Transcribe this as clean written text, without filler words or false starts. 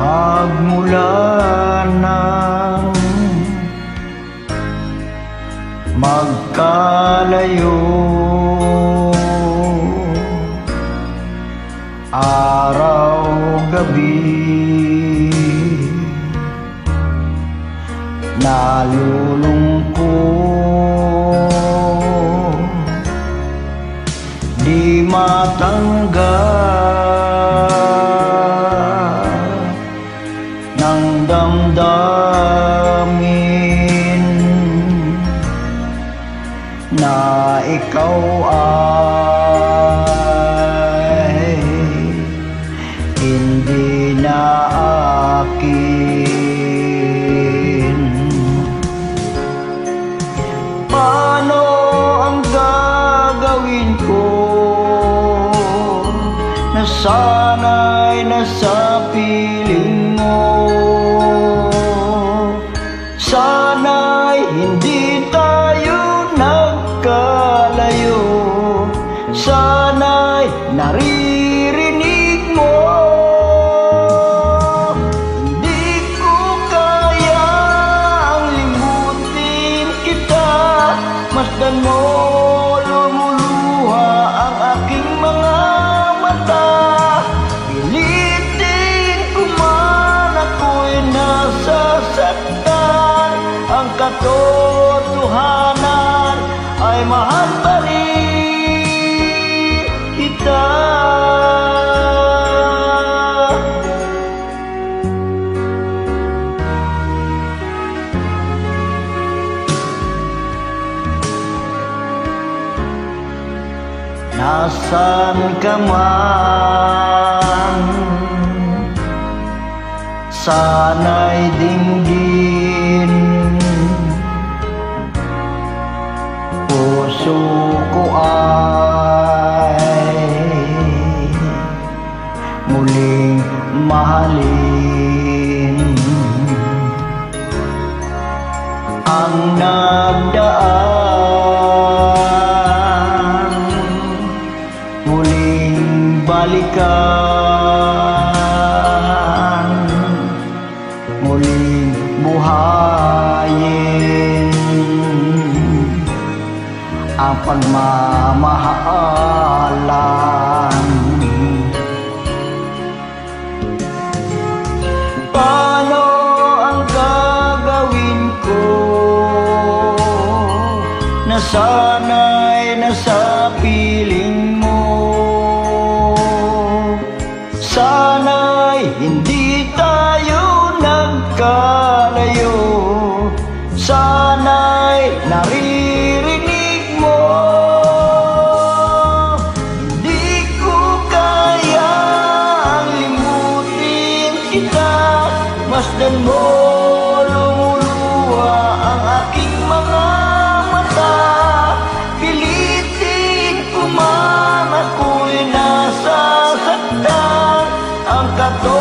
Magmula nang magkalayo, araw-gabi, nalulungkot, di matanggap ng damdamin na ikaw ay hindi na akin. Paano ang gagawin ko na sana'y nasa piling mo? Sana'y hindi tayo nagkalayo, sana'y naririnig mo. Hindi ko kayang limutin kita, masdan mo lumuluha ang aking mga mata. Pilitin ko man ako'y nasasaktan, ang katotohanan ay mahal pa rin kita. Nasaan ka man, sana'y dinggin. Puso ko ay muling mahalin. Ang nagdaan muling balikan, muling buhayin ang pagmamahalan. Paano ang gagawin ko na sana'y nasa piling mo? Sana'y hindi tayo nagkalayo, sana'y naririnig mo. Hindi ko kayang limutin kita, masdan mo lumuluha ang aking mga mata. Pilitin ko man ako'y nasasaktan, ang katotohanan